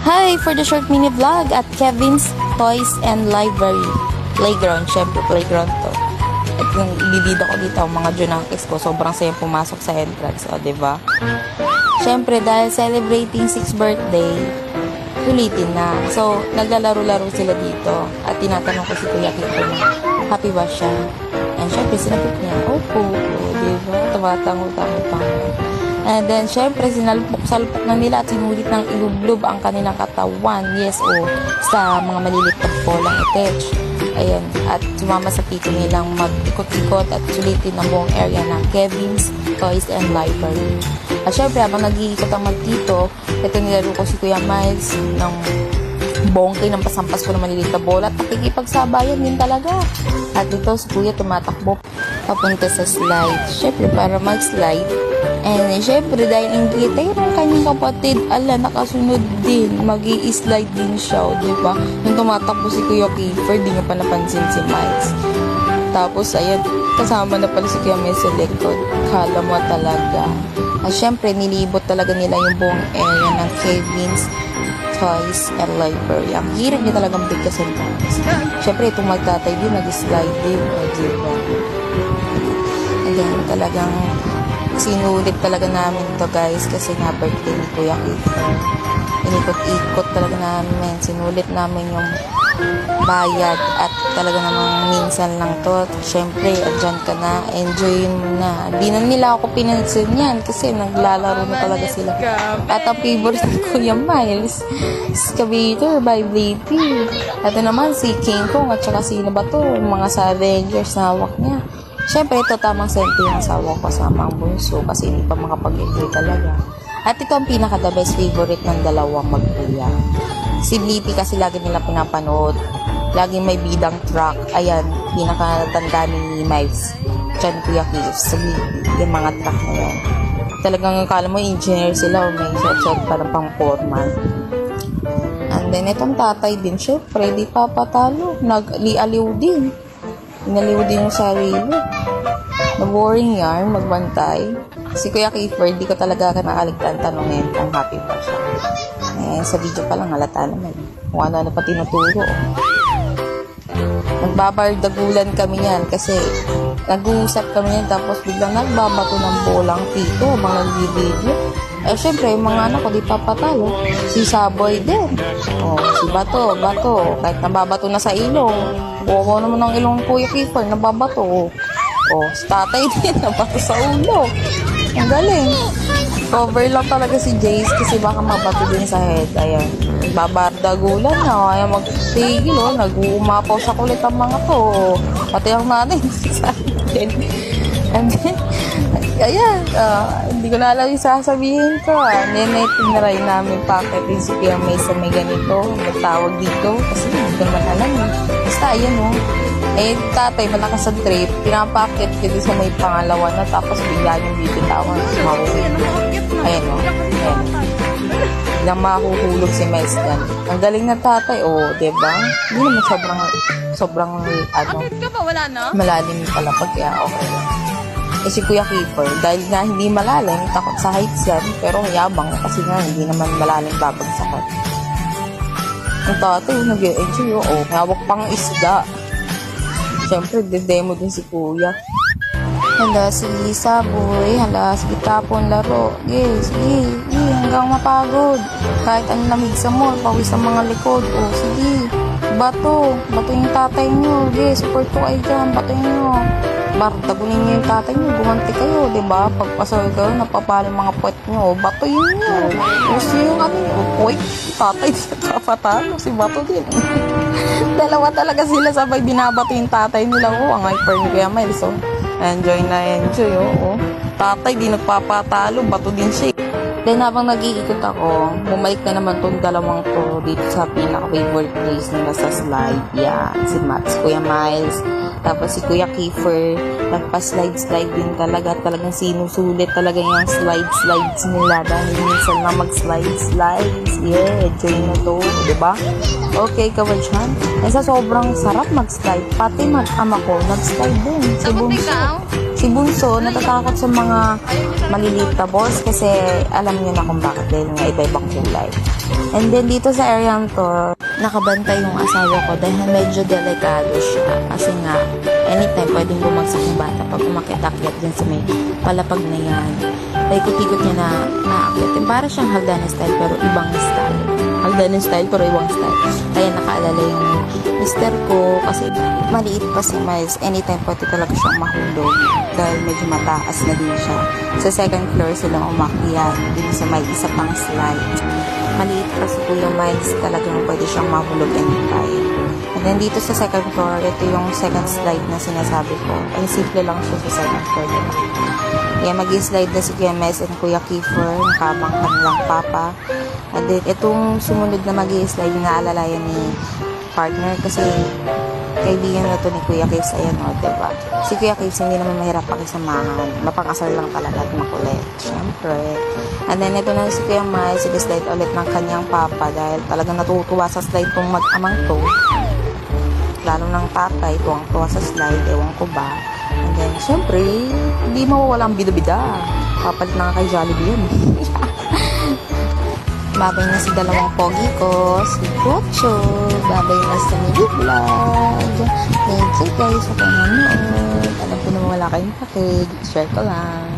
Hi! For the short mini vlog at Kevin's Toys and Library. Playground, syempre playground to. At yung ibibida ko dito, ang mga junakis ko, sobrang sayang pumasok sa entrance. O, diba? Syempre, dahil celebrating 6th birthday, ulitin na. So, naglalaro-laro sila dito. At tinatanong ko si Kuya Kiko na, happy ba siya? And syempre, sinapit niya, opo, diba? Tumatango-tango pa. And then, syempre, sinalpok na nila at sinulit ng ilublob ang kanilang katawan. Yes, sa mga maliliit na bolang attach. Ayan, at sumama sa tito nilang mag-ikot-ikot at sulitin ang buong area ng Kevin's Toys and Library. At syempre, habang nag-iikot ang magtito, ito nilaro ko si Kuya Miles ng bongkay ng pasampas ko ng maliliit na bola at nakikipagsabayan din talaga. At dito, si Kuya tumatakbo papunta sa slide. Syempre, para mag-slide. And syempre, dahil ingitay ng kanyang kapatid, nakasunod din. Mag-i-slide din siya, diba? Nung tumatakbo si Kuya Kiefer, di niya pa napansin si Miles. Tapos, ayan, kasama na pala si Kuya Miles sa likod. Kala mo talaga. At syempre, nilibot talaga nila yung buong area ng Kevin's Toys and Library. Ang hirap niya talagang bigkasin pa. Syempre, itong magtatay din, nag-slide din, diba? And then, talagang sinulit talaga namin to guys kasi nga birthday ni Kuya Kiefer. Inikot-ikot talaga namin. Sinulit namin yung bayad at talaga namang minsan lang to. Siyempre, andyan ka na. Enjoy mo na. Di na nila ako pinansin yan kasi naglalaro na talaga sila. At ang favorite ni Kuya Miles, Excavator by Blippi. Ito naman si King Kong at saka sino ba to? Mga sa Avengers na hawak niya. Siyempre, ito tamang sente yung asawa ko kasama ang bunso kasi hindi pa makapag-enjoy talaga. At ito ang pinaka-the best favorite ng dalawang magkuya. Si Blippi kasi lagi nila pinapanood. Laging may bidang truck. Ayan, pinaka-tanda ni Miles. Diyan Kuya Keith. Sa Blippi, yung mga truck na yan. Talagang akala mo engineer sila o may check para pang foreman. And then, itong tatay din, syempre, di papatalo. Nag-lialiw din. Inaliw din yung sarili. Na-boring yarn, magbantay. Si Kuya Kiefer, di ko talaga nakaligtaan tanongin kung happy pa siya. Sa video pa lang, halata naman. Kung ano pa tinuturo. Nagbabardagulan kami yan kasi nag-uusap kami yan tapos biglang nagbabato ng bolang tito habang nag-video. Syempre, yung mga anak ko di papatalo. Si Saboy din. Si Bato. Kahit nababato na sa ilong. Ako naman ang ilong Kuya Kiefer, nababato. Si tatay din, nabato sa ulo. Ang galing. Cover lang talaga si Jace kasi baka mabato din sa head. Ayan. Babardagulan na. Ayan, magtigil, nag-uumapaw sa kulit ang mga to. Pati ang natin. And then, ayan, hindi ko na alam yung sasabihin ko. Tinry namin packet din si Kuya May sa may ganito. Nagtawag dito kasi hindi ko naman alam. Basta, ayan tatay, malakas sa trip. Pinapacket dito sa may pangalawa na tapos bigla yung bibitawan. Ayan ayan. Biglang mahuhulog si Miles dyan. Ang galing na tatay, diba? Hindi naman sobrang malalim pala pag kaya okay lang. Si Kuya Kiefer, dahil nga hindi malalim, takot sa heights yan, pero yabang kasi nga hindi naman malalim babagsakan. Ang tatay, nag-enjoy, hawak pang isda. Siyempre, demo din si Kuya. Hala, sige, Saboy. Hala, sige, tapon, laro. Sige, hanggang mapagod. Kahit ang lamig sa mall, pawis sa mga likod. Sige, bato yung tatay nyo. Support ko kayo dyan, bato nyo. Tagunin nyo yung tatay nyo, gumanti kayo, diba? Pagpasal kayo, napapala mga puwet nyo, bato yun nyo. Gusto yung tatay sa kapatalo, si bato din. Dalawa talaga sila sabay binabato yung tatay nila. Ang hyper ni Kuya Miles, enjoy na enjoy, Tatay, di nagpapatalo, bato din siya. Then, habang nag-iikot ako, bumalik na naman tong dalawang to dito sa pinaka-favorite place nila sa slide. Yan, si Kuya Miles. Tapos si Kuya Kiefer, nagpa-slide din talaga. Talagang sinusulit talaga yung slides nila dahil minsan lang mag-slides. Yeah, enjoy na to, diba? Okay, kawadyan. Sa sobrang sarap mag-slide. Pati mag-ama ko, nag-slide din. Si Bunso, natatakot sa mga maliliit na balls kasi alam niyo na kung bakit dahil nga iba-ibang kulay. And then dito sa area to, nakabantay yung asawa ko dahil medyo delikado siya. Kasi nga, anytime pwedeng bumagsak yung bata pag umakit-akyat dyan sa may palapag na yan. Ikot-ikot niya na naakyat. Para siyang hagdanan style pero ibang style. Hagdanan style pero ibang style. Kaya nakaalala yung mister ko kasi maliit pa si Miles. Anytime pwede talaga siyang mahulog dahil medyo mataas na din siya. Sa second floor sila umakyat din sa may isa pang slide. Maliit pa si Kuya Miles, talagang pwede siyang mahulog anytime. And then dito sa second floor, ito yung second slide na sinasabi ko. Ay, simple lang siya sa second floor. Diba? Kaya mag-slide na si Kuya Miles and Kuya Kiefer, nakabang kanilang papa. And then itong sumunod na mag-slide, naalalayan ni partner kasi kaibigan na to ni Kuya Kives. Ayan o, diba? Si Kuya Kives hindi naman mahirap pakisamahan. Mapang-asar lang talaga at makulit. Siyempre. And then ito na si Kuya Miles, sige-slide ulit ng kanyang papa dahil talagang natutuwa sa slide tong mag-amang to. Lalo ng tatay, tuwang-tuwa sa slide, ewan ko ba. And then, siyempre, hindi mawawala ang bida-bida. Papalit na nga kay Jollibee yun. Babay na si dalawang pogi ko, si Guacho. Babay na sa Mili Vlog. Thank you guys sa panonood. Alam ko naman wala kayong pakig. Share ko lang.